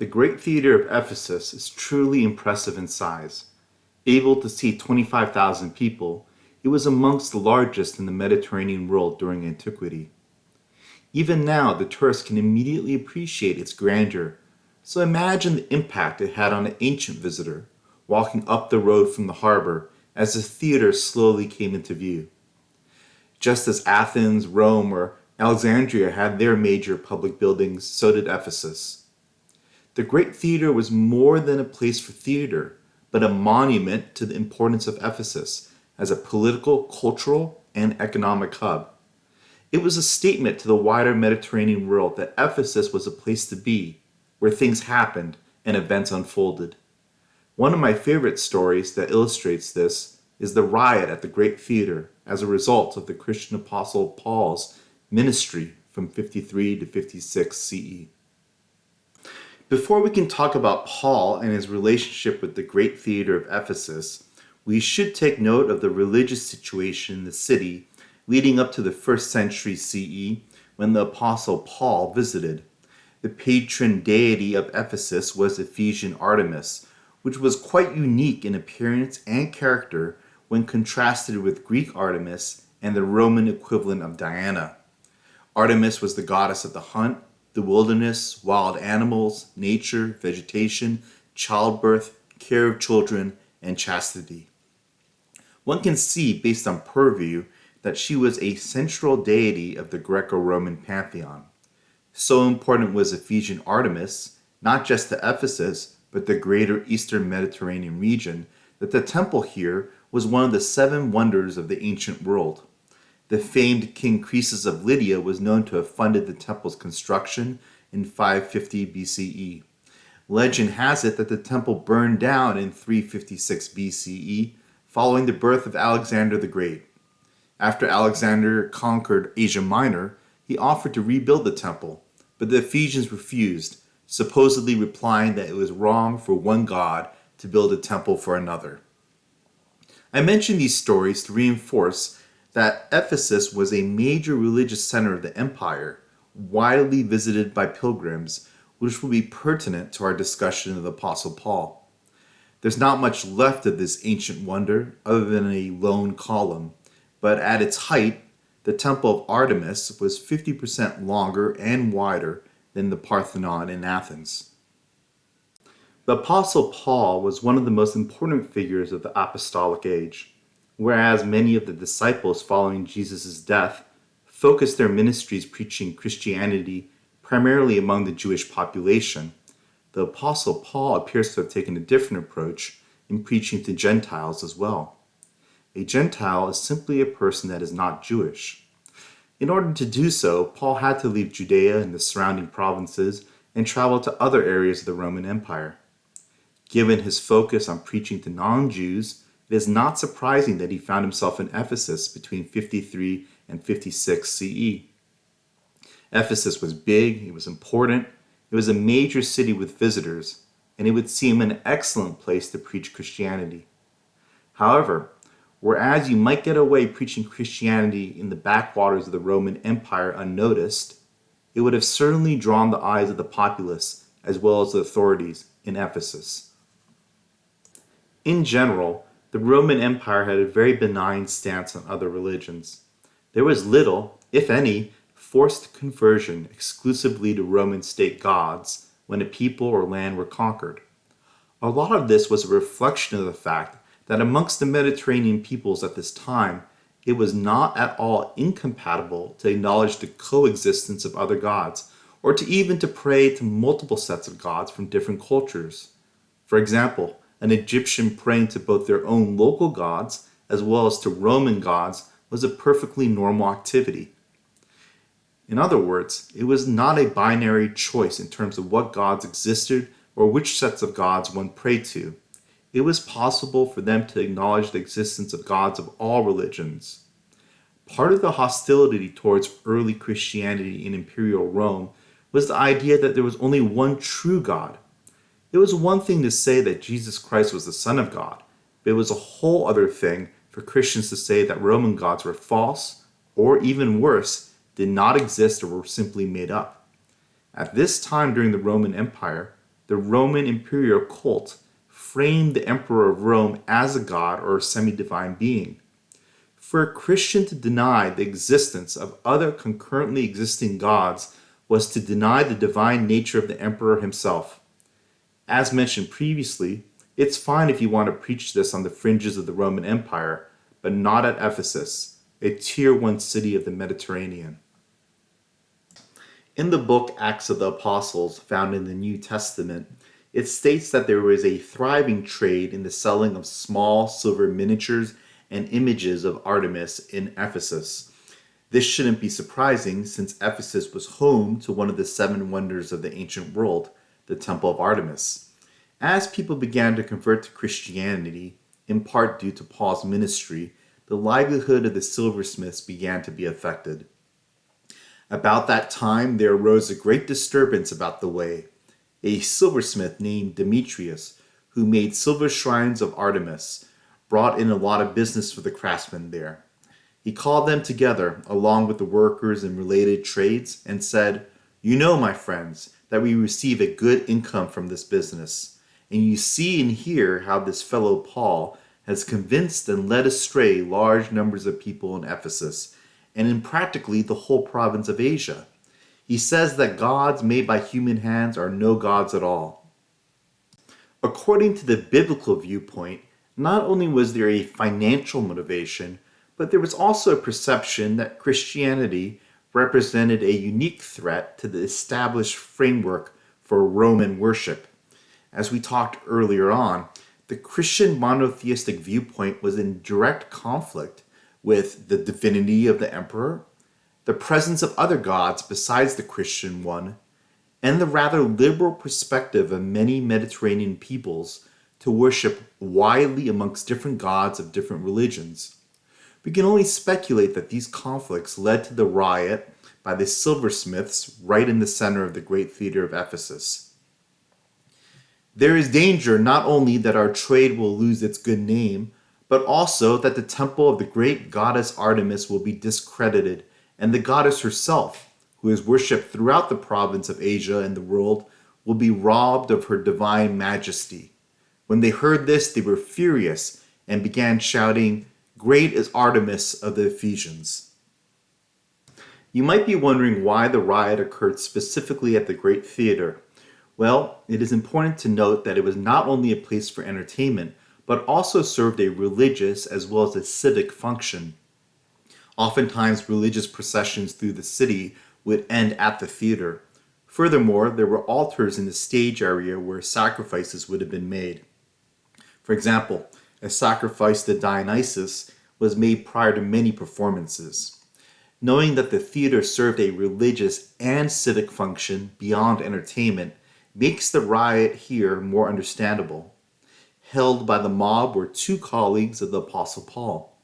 The great theater of Ephesus is truly impressive in size. Able to seat 25,000 people, it was amongst the largest in the Mediterranean world during antiquity. Even now, the tourist can immediately appreciate its grandeur, so imagine the impact it had on an ancient visitor, walking up the road from the harbor as the theater slowly came into view. Just as Athens, Rome, or Alexandria had their major public buildings, so did Ephesus. The great theater was more than a place for theater, but a monument to the importance of Ephesus as a political, cultural, and economic hub. It was a statement to the wider Mediterranean world that Ephesus was a place to be, where things happened and events unfolded. One of my favorite stories that illustrates this is the riot at the Great Theater as a result of the Christian apostle Paul's ministry from 53 to 56 CE. Before we can talk about Paul and his relationship with the Great Theater of Ephesus, we should take note of the religious situation in the city leading up to the 1st century CE when the apostle Paul visited. The patron deity of Ephesus was Ephesian Artemis, which was quite unique in appearance and character when contrasted with Greek Artemis and the Roman equivalent of Diana. Artemis was the goddess of the hunt, the wilderness, wild animals, nature, vegetation, childbirth, care of children, and chastity. One can see, based on purview, that she was a central deity of the Greco-Roman pantheon. So important was Ephesian Artemis, not just to Ephesus, but the greater Eastern Mediterranean region, that the temple here was one of the 7 wonders of the ancient world. The famed King Croesus of Lydia was known to have funded the temple's construction in 550 BCE. Legend has it that the temple burned down in 356 BCE, following the birth of Alexander the Great. After Alexander conquered Asia Minor, he offered to rebuild the temple, but the Ephesians refused, supposedly replying that it was wrong for one god to build a temple for another. I mention these stories to reinforce that Ephesus was a major religious center of the empire, widely visited by pilgrims, which will be pertinent to our discussion of the Apostle Paul. There's not much left of this ancient wonder other than a lone column, but at its height, the Temple of Artemis was 50% longer and wider than the Parthenon in Athens. The Apostle Paul was one of the most important figures of the apostolic age. Whereas many of the disciples following Jesus' death focused their ministries preaching Christianity primarily among the Jewish population, the Apostle Paul appears to have taken a different approach in preaching to Gentiles as well. A Gentile is simply a person that is not Jewish. In order to do so, Paul had to leave Judea and the surrounding provinces and travel to other areas of the Roman Empire. Given his focus on preaching to non-Jews, it is not surprising that he found himself in Ephesus between 53 and 56 CE. Ephesus was big, it was important, it was a major city with visitors, and it would seem an excellent place to preach Christianity. However, whereas you might get away preaching Christianity in the backwaters of the Roman Empire unnoticed, it would have certainly drawn the eyes of the populace as well as the authorities in Ephesus. In general, the Roman Empire had a very benign stance on other religions. There was little, if any, forced conversion exclusively to Roman state gods when a people or land were conquered. A lot of this was a reflection of the fact that amongst the Mediterranean peoples at this time, it was not at all incompatible to acknowledge the coexistence of other gods, or to even to pray to multiple sets of gods from different cultures. For example, an Egyptian praying to both their own local gods as well as to Roman gods was a perfectly normal activity. In other words, it was not a binary choice in terms of what gods existed or which sets of gods one prayed to. It was possible for them to acknowledge the existence of gods of all religions. Part of the hostility towards early Christianity in Imperial Rome was the idea that there was only one true God. It was one thing to say that Jesus Christ was the Son of God, but it was a whole other thing for Christians to say that Roman gods were false, or even worse, did not exist or were simply made up. At this time during the Roman Empire, the Roman imperial cult framed the emperor of Rome as a god or a semi-divine being. For a Christian to deny the existence of other concurrently existing gods was to deny the divine nature of the emperor himself. As mentioned previously, it's fine if you want to preach this on the fringes of the Roman Empire, but not at Ephesus, a tier 1 city of the Mediterranean. In the book Acts of the Apostles, found in the New Testament, it states that there was a thriving trade in the selling of small silver miniatures and images of Artemis in Ephesus. This shouldn't be surprising since Ephesus was home to one of the 7 wonders of the ancient world, the Temple of Artemis. As people began to convert to Christianity, in part due to Paul's ministry, the livelihood of the silversmiths began to be affected. About that time, there arose a great disturbance about the way. A silversmith named Demetrius, who made silver shrines of Artemis, brought in a lot of business for the craftsmen there. He called them together, along with the workers in related trades, and said, "You know, my friends, that we receive a good income from this business. And you see and hear how this fellow Paul has convinced and led astray large numbers of people in Ephesus, and in practically the whole province of Asia. He says that gods made by human hands are no gods at all." According to the biblical viewpoint, not only was there a financial motivation, but there was also a perception that Christianity represented a unique threat to the established framework for Roman worship. As we talked earlier on, the Christian monotheistic viewpoint was in direct conflict with the divinity of the emperor, the presence of other gods besides the Christian one, and the rather liberal perspective of many Mediterranean peoples to worship widely amongst different gods of different religions. We can only speculate that these conflicts led to the riot by the silversmiths right in the center of the great theater of Ephesus. There is danger not only that our trade will lose its good name, but also that the temple of the great goddess Artemis will be discredited, and the goddess herself, who is worshipped throughout the province of Asia and the world, will be robbed of her divine majesty. When they heard this, they were furious and began shouting, "Great is Artemis of the Ephesians." You might be wondering why the riot occurred specifically at the Great Theater. Well, it is important to note that it was not only a place for entertainment, but also served a religious as well as a civic function. Oftentimes, religious processions through the city would end at the theater. Furthermore, there were altars in the stage area where sacrifices would have been made. For example, a sacrifice to Dionysus was made prior to many performances. Knowing that the theater served a religious and civic function beyond entertainment makes the riot here more understandable. Held by the mob were 2 colleagues of the Apostle Paul.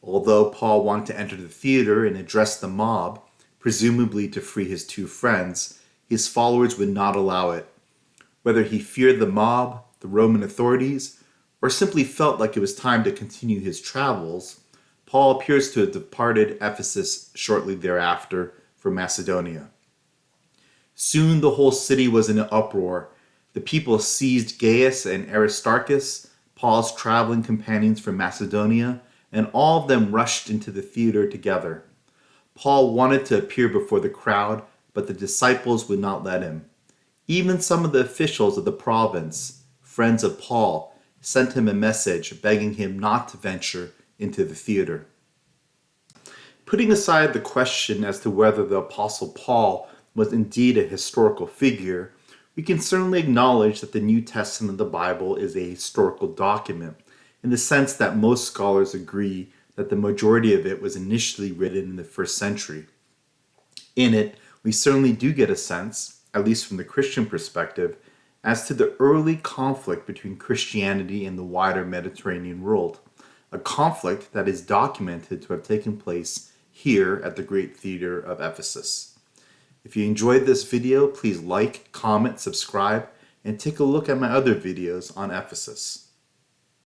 Although Paul wanted to enter the theater and address the mob, presumably to free his 2 friends, his followers would not allow it. Whether he feared the mob, the Roman authorities, or simply felt like it was time to continue his travels, Paul appears to have departed Ephesus shortly thereafter for Macedonia. Soon the whole city was in an uproar. The people seized Gaius and Aristarchus, Paul's traveling companions from Macedonia, and all of them rushed into the theater together. Paul wanted to appear before the crowd, but the disciples would not let him. Even some of the officials of the province, friends of Paul, sent him a message begging him not to venture into the theater. Putting aside the question as to whether the Apostle Paul was indeed a historical figure, we can certainly acknowledge that the New Testament of the Bible is a historical document, in the sense that most scholars agree that the majority of it was initially written in the 1st century. In it, we certainly do get a sense, at least from the Christian perspective, as to the early conflict between Christianity and the wider Mediterranean world, a conflict that is documented to have taken place here at the Great Theater of Ephesus. If you enjoyed this video, please like, comment, subscribe, and take a look at my other videos on Ephesus.